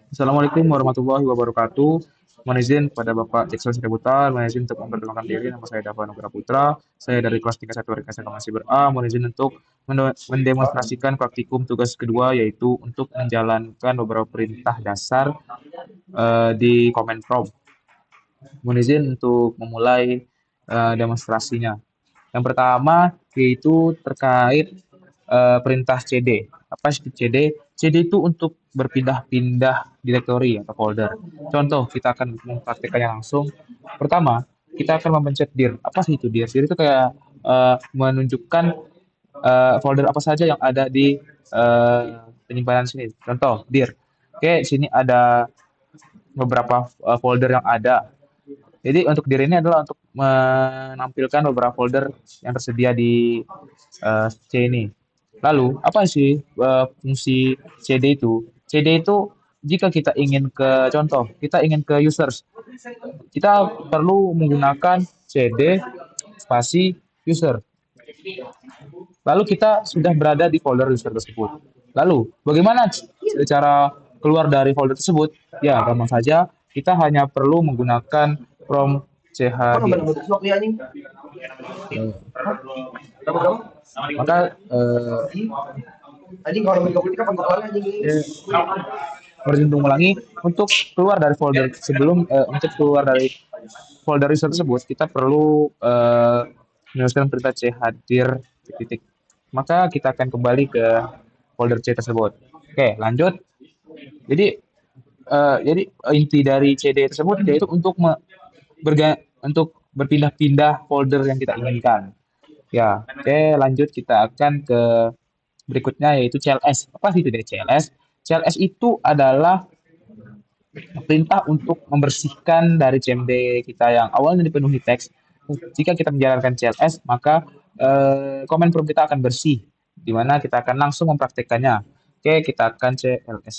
Assalamualaikum warahmatullahi wabarakatuh. Mohon izin kepada Bapak Jackson Sributar, mohon izin untuk memperkenalkan diri. Nama saya Dava Nugra Putra. Saya dari kelas 31 RKS Masih ber-A. Mohon izin untuk mendemonstrasikan praktikum tugas kedua, yaitu untuk menjalankan beberapa perintah dasar di Command Prompt. Mohon izin untuk memulai demonstrasinya. Yang pertama yaitu terkait perintah CD. Apa sih CD? CD itu untuk berpindah-pindah direktori atau folder. Contoh, kita akan mempraktikkannya langsung. Pertama, kita akan memencet dir. Apa sih itu dir? Dir itu kayak menunjukkan folder apa saja yang ada di eh, penyimpanan sini. Contoh, dir. Oke, sini ada beberapa folder yang ada. Jadi untuk diri ini adalah untuk menampilkan beberapa folder yang tersedia di C ini. Lalu apa sih fungsi CD itu? CD itu jika kita ingin ke contoh, kita ingin ke users, kita perlu menggunakan CD spasi user. Lalu kita sudah berada di folder user tersebut. Lalu bagaimana cara keluar dari folder tersebut? Ya, gampang saja. Kita hanya perlu menggunakan prompt chdir. Maka berhitung ulangi untuk keluar dari folder sebelum untuk keluar dari folder user tersebut kita perlu menuliskan perintah chdir titik. Maka kita akan kembali ke folder C tersebut. Oke, lanjut. Jadi inti dari CD tersebut yaitu untuk untuk berpindah-pindah folder yang kita inginkan. Ya, oke, lanjut kita akan ke berikutnya yaitu CLS. Apa sih itu dari CLS? CLS itu adalah perintah untuk membersihkan dari CMD kita yang awalnya dipenuhi teks. Jika kita menjalankan CLS, maka komen prompt kita akan bersih, di mana kita akan langsung mempraktekkannya. Oke, kita akan CLS.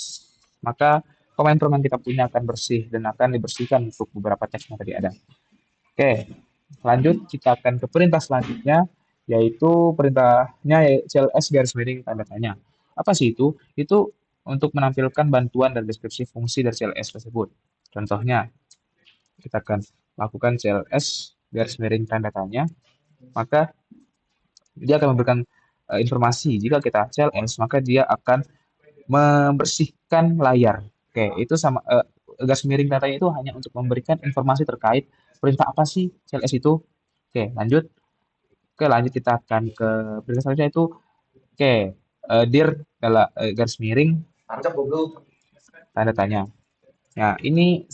Maka komen prompt yang kita punya akan bersih dan akan dibersihkan untuk beberapa teks yang tadi ada. Oke, lanjut kita akan ke perintah selanjutnya, yaitu perintahnya CLS garis miring tanda tanya. Apa sih itu? Itu untuk menampilkan bantuan dan deskripsi fungsi dari CLS tersebut. Contohnya, kita akan lakukan CLS garis miring tanda tanya, maka dia akan memberikan informasi. Jika kita CLS, maka dia akan membersihkan layar. Oke, itu sama garis miring tanda tanya itu hanya untuk memberikan informasi terkait perintah apa sih CLS itu. Oke, lanjut. Oke, lanjut kita akan ke perintah selanjutnya itu oke, dir adalah garis miring tanda tanya. Nah, ini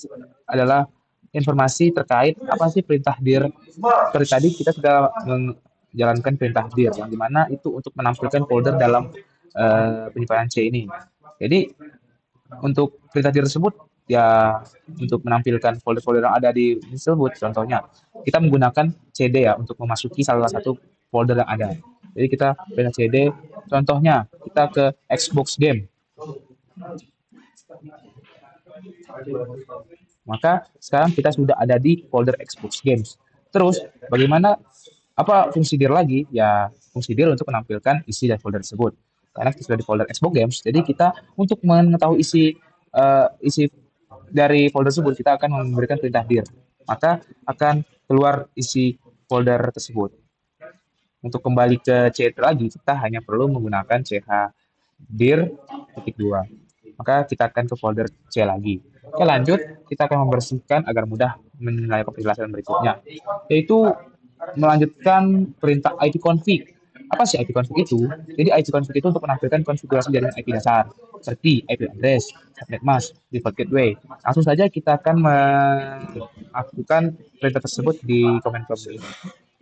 adalah informasi terkait apa sih perintah dir. Seperti tadi kita sudah menjalankan perintah dir, yang dimana itu untuk menampilkan folder dalam penyimpanan C ini. Jadi untuk perintah dir tersebut ya untuk menampilkan folder-folder yang ada di tersebut, contohnya kita menggunakan CD ya untuk memasuki salah satu folder yang ada. Jadi kita perintah CD, contohnya kita ke Xbox game. Maka sekarang kita sudah ada di folder Xbox Games. Terus bagaimana apa fungsi dir lagi? Ya fungsi dir untuk menampilkan isi dari folder tersebut. Karena kita sudah di folder Xbox Games, jadi kita untuk mengetahui isi dari folder tersebut kita akan memberikan perintah dir. Maka akan keluar isi folder tersebut. Untuk kembali ke C lagi kita hanya perlu menggunakan ch dir titik dua. Maka kita akan ke folder C lagi. Oke, lanjut. Kita akan membersihkan agar mudah menilai penjelasan berikutnya, yaitu melanjutkan perintah ipconfig. Apa sih ipconfig itu? Jadi ipconfig itu untuk menampilkan konfigurasi jaringan IP dasar, seperti IP address, subnet mask, default gateway. Langsung saja kita akan melakukan perintah tersebut di command prompt ini.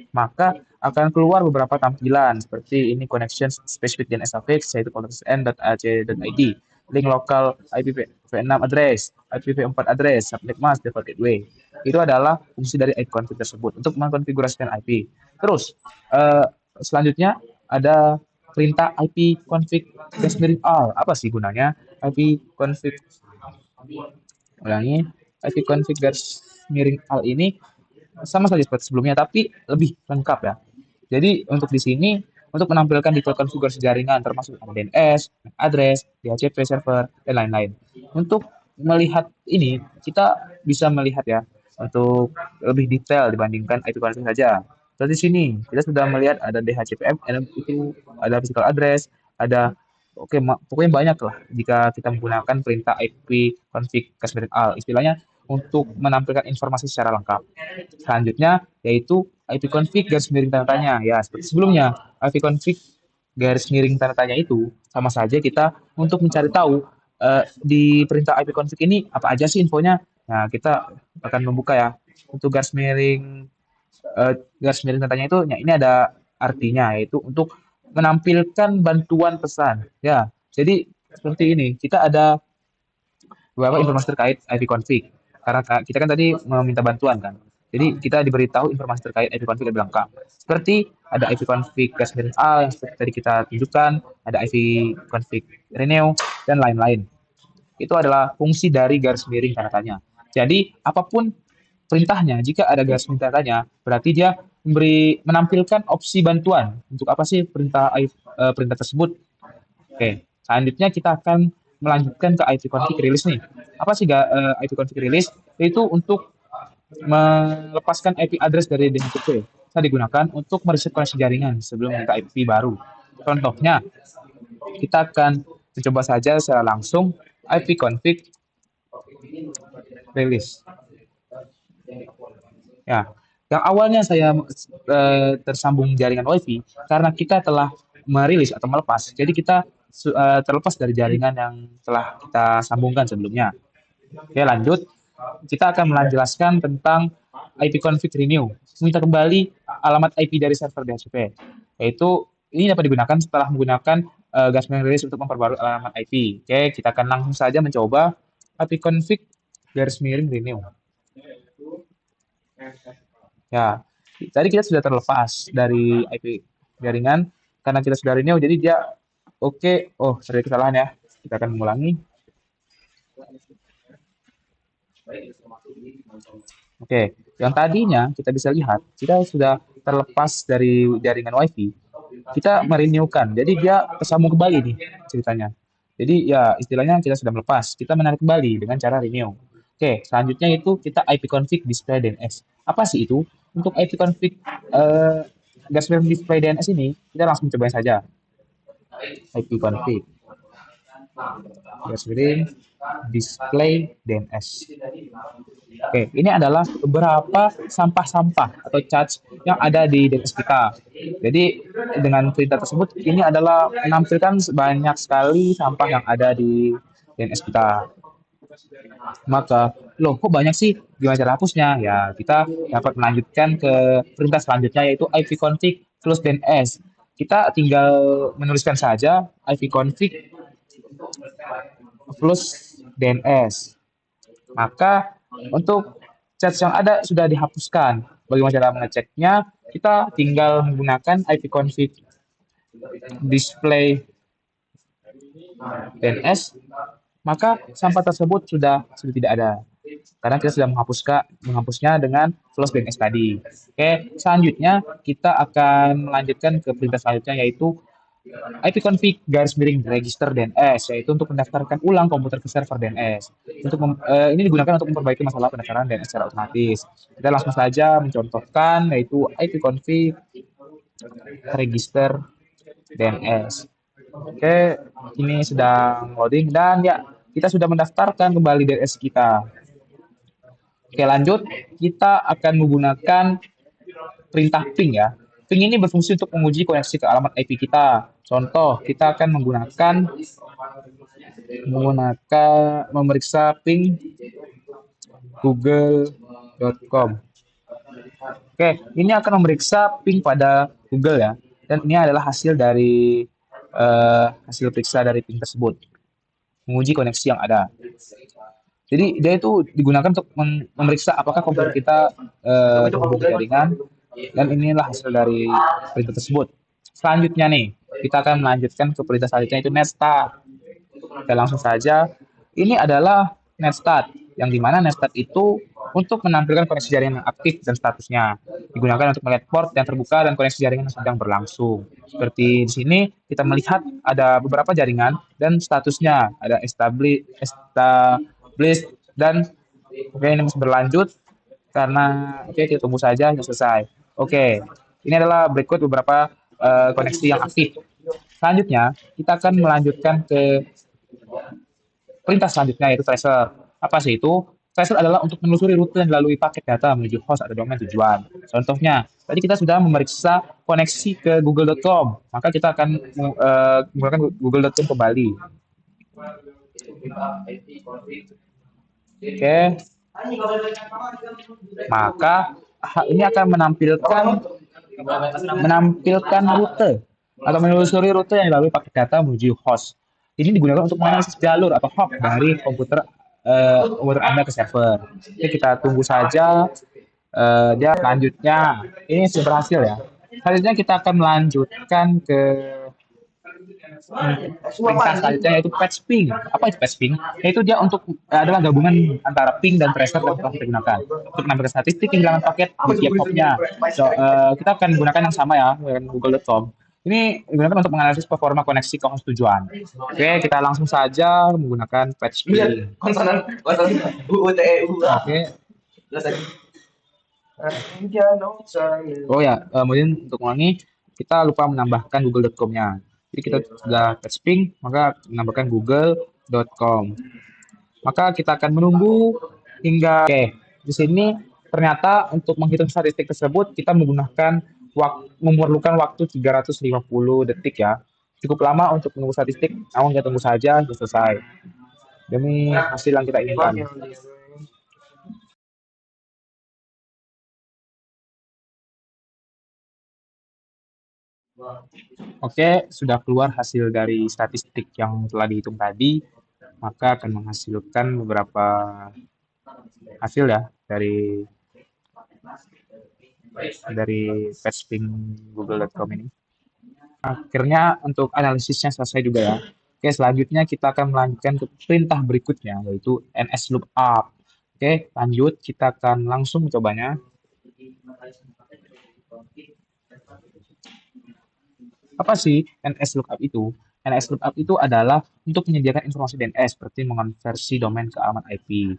Maka akan keluar beberapa tampilan seperti ini connection specific DNS suffix yaitu n.ac.id, link lokal IPv6 address, IPv4 address, subnet mask, default gateway. Itu adalah fungsi dari ipconfig tersebut untuk mengkonfigurasikan IP. Terus selanjutnya ada perintah ipconfig garis R. Apa sih gunanya? ipconfig ulangi ipconfig garis miring R ini sama saja seperti sebelumnya, tapi lebih lengkap ya. Jadi untuk di sini untuk menampilkan detail konfigurasi jaringan termasuk DNS, address, DHCP server, dan lain-lain. Untuk melihat ini, kita bisa melihat ya untuk lebih detail dibandingkan IP config saja. Seperti di sini, kita sudah melihat ada DHCP, itu ada physical address, ada oke pokoknya banyak lah jika kita menggunakan perintah IP config garis al. Istilahnya untuk menampilkan informasi secara lengkap. Selanjutnya yaitu IP config garis miring tanda tanya. Ya, seperti sebelumnya, IP config garis miring tanda tanya itu sama saja kita untuk mencari tahu di perintah IP config ini apa aja sih infonya. Nah, kita akan membuka ya. Untuk garis miring tanya itu, ya, ini ada artinya yaitu untuk menampilkan bantuan pesan. Ya, jadi seperti ini. Kita ada beberapa informasi terkait IP config. Karena kita kan tadi meminta bantuan kan. Jadi kita diberitahu informasi terkait IP config lebih lengkap. Seperti ada IP config garis miring A yang seperti tadi kita tunjukkan, ada IP config renew dan lain-lain. Itu adalah fungsi dari garis miring tanda tanya. Jadi apapun perintahnya, jika ada garis miring tanda tanya, berarti dia menampilkan opsi bantuan. Untuk apa sih perintah tersebut? Oke, selanjutnya kita akan melanjutkan ke IP config release nih. Apa sih IP config release? Itu untuk melepaskan IP address dari DHCP. Bisa digunakan untuk mereset koneksi jaringan sebelum minta IP baru. Contohnya, kita akan mencoba saja secara langsung IP config release. Ya, yang awalnya saya tersambung jaringan WiFi karena kita telah merilis atau melepas. Jadi kita terlepas dari jaringan yang telah kita sambungkan sebelumnya. Oke, lanjut. Kita akan menjelaskan tentang IP config renew. Minta kembali alamat IP dari server DHCP. Yaitu ini dapat digunakan setelah menggunakan gas release untuk memperbarui alamat IP. Oke, kita akan langsung saja mencoba IP config garis miring renew. Ya, tadi kita sudah terlepas dari IP jaringan karena kita sudah renew, jadi dia oke. Oh, ada kesalahan ya. Kita akan mengulangi. Oke, yang tadinya kita bisa lihat kita sudah terlepas dari jaringan WiFi, kita merenewkan. Jadi dia tersambung kembali nih ceritanya. Jadi ya istilahnya kita sudah melepas, kita menarik kembali dengan cara renew. Oke, selanjutnya itu kita IP config display DNS. Apa sih itu? Untuk IP config Gasper display DNS ini, kita langsung cobain saja. IP config Gasper display DNS. Oke, ini adalah beberapa sampah-sampah atau charge yang ada di DNS kita. Jadi dengan perintah tersebut ini adalah menampilkan banyak sekali sampah yang ada di DNS kita. Maka, loh kok banyak sih? Gimana cara hapusnya? Ya, kita dapat melanjutkan ke perintah selanjutnya yaitu ipconfig plus DNS. Kita tinggal menuliskan saja ipconfig plus DNS. Maka untuk chat yang ada sudah dihapuskan. Bagaimana cara mengeceknya? Kita tinggal menggunakan ipconfig display DNS, maka sampah tersebut sudah tidak ada. Karena kita sudah menghapusnya dengan close DNS tadi. Oke, selanjutnya kita akan melanjutkan ke perintah selanjutnya yaitu ipconfig garis miring register DNS, yaitu untuk mendaftarkan ulang komputer ke server DNS. Ini digunakan untuk memperbaiki masalah pendaftaran DNS secara otomatis. Kita langsung saja mencontohkan yaitu ipconfig register DNS. Oke, ini sedang loading dan ya kita sudah mendaftarkan kembali DNS kita. Oke, lanjut. Kita akan menggunakan perintah ping ya. Ping ini berfungsi untuk menguji koneksi ke alamat IP kita. Contoh, kita akan memeriksa ping google.com. Oke, ini akan memeriksa ping pada Google ya. Dan ini adalah hasil dari hasil periksa dari ping tersebut. Menguji koneksi yang ada. Jadi dia itu digunakan untuk memeriksa apakah komputer kita terhubung ke jaringan, dan inilah hasil dari perintah tersebut. Selanjutnya nih, kita akan melanjutkan ke perintah selanjutnya itu netstart. Kita langsung saja. Ini adalah netstart, yang dimana netstart itu untuk menampilkan koneksi jaringan yang aktif dan statusnya. Digunakan untuk melihat port yang terbuka dan koneksi jaringan yang sedang berlangsung. Seperti di sini kita melihat ada beberapa jaringan dan statusnya ada Please. Dan oke, ini masih berlanjut karena oke kita tunggu saja sudah selesai. Oke, ini adalah berikut beberapa koneksi yang aktif. Selanjutnya, kita akan melanjutkan ke perintah selanjutnya yaitu tracer. Apa sih itu? Tracer adalah untuk menelusuri rute yang dilalui paket data menuju host atau domain tujuan. Contohnya, tadi kita sudah memeriksa koneksi ke google.com, maka kita akan menggunakan google.com kembali. Oke, maka ini akan menampilkan rute atau menelusuri rute yang dilalui paket data menuju host. Ini digunakan untuk menganalisis jalur atau hop dari komputer Anda ke server. Oke, kita tunggu saja. Dia selanjutnya ini sudah berhasil ya. Selanjutnya kita akan melanjutkan ke perintah selanjutnya yaitu patch ping. Apa itu patch ping? Yaitu dia untuk adalah gabungan antara ping dan tracer yang telah kita gunakan untuk menampilkan statistik kehilangan paket di tiap hopnya. Kita akan gunakan yang sama ya, dengan google.com. Ini digunakan untuk menganalisis performa koneksi ke host tujuan. Oke, kita langsung saja menggunakan patch ping. Oke. Oh ya, kemudian untuk mengulangi, kita lupa menambahkan google.com-nya. Jadi kita sudah patch ping, maka menambahkan google.com. Maka kita akan menunggu hingga oke. Di sini ternyata untuk menghitung statistik tersebut kita memerlukan waktu 350 detik ya. Cukup lama untuk menunggu statistik, namun kita tunggu saja sudah selesai. Demi hasil yang kita inginkan. Oke, sudah keluar hasil dari statistik yang telah dihitung tadi, maka akan menghasilkan beberapa hasil ya dari patchping google.com ini. Akhirnya untuk analisisnya selesai juga ya. Oke, selanjutnya kita akan melanjutkan ke perintah berikutnya yaitu nslookup. Oke, lanjut kita akan langsung mencobanya. Apa sih nslookup itu? nslookup itu adalah untuk menyediakan informasi DNS seperti mengonversi domain ke alamat IP.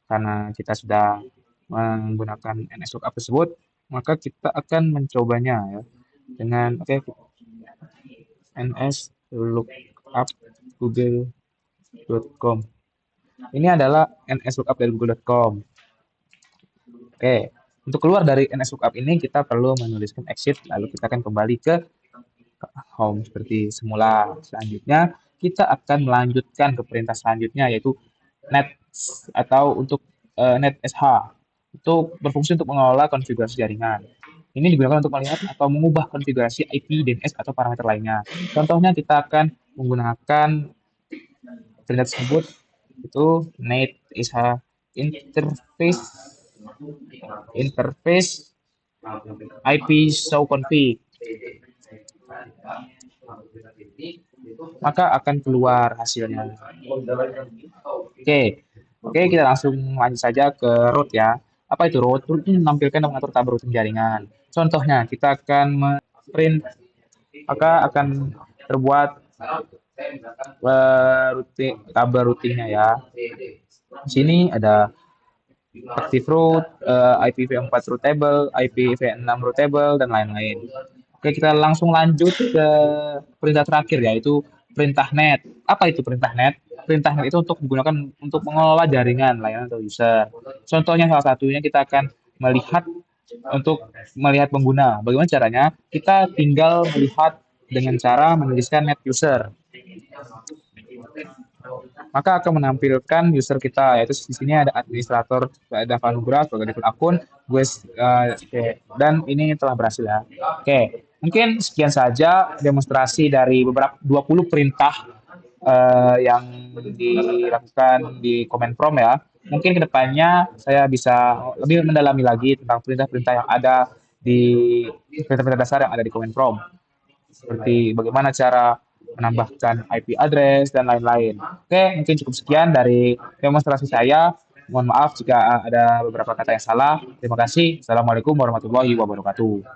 Karena kita sudah menggunakan nslookup tersebut, maka kita akan mencobanya ya dengan nslookup google.com. Ini adalah nslookup dari google.com. Oke, untuk keluar dari nslookup ini kita perlu menuliskan exit, lalu kita akan kembali ke home seperti semula. Selanjutnya kita akan melanjutkan ke perintah selanjutnya yaitu net atau untuk netsh. Itu berfungsi untuk mengelola konfigurasi jaringan. Ini digunakan untuk melihat atau mengubah konfigurasi IP, DNS, atau parameter lainnya. Contohnya kita akan menggunakan perintah tersebut itu netsh interface IP show config. Maka akan keluar hasilnya. Oke, kita langsung lanjut saja ke root ya. Apa itu root? Root ini menampilkan dan mengatur tabel routing jaringan. Contohnya, kita akan print, maka akan terbuat tabel routingnya ya. Di sini ada active root, IPv4 root table, IPv6 root table, dan lain-lain. Oke, kita langsung lanjut ke perintah terakhir yaitu perintah net. Apa itu perintah net? Perintah net itu untuk digunakan untuk mengelola jaringan layanan atau user. Contohnya salah satunya kita akan melihat pengguna. Bagaimana caranya? Kita tinggal melihat dengan cara menuliskan net user. Maka akan menampilkan user kita yaitu di sini ada administrator, ada Vanugra sebagai akun, gue dan ini telah berhasil ya. Oke, mungkin sekian saja demonstrasi dari beberapa 20 perintah yang dilakukan di Command Prompt ya. Mungkin kedepannya saya bisa lebih mendalami lagi tentang perintah-perintah yang ada di perintah-perintah dasar yang ada di Command Prompt. Seperti bagaimana cara menambahkan IP address dan lain-lain. Oke, mungkin cukup sekian dari demonstrasi saya. Mohon maaf jika ada beberapa kata yang salah. Terima kasih. Assalamualaikum warahmatullahi wabarakatuh.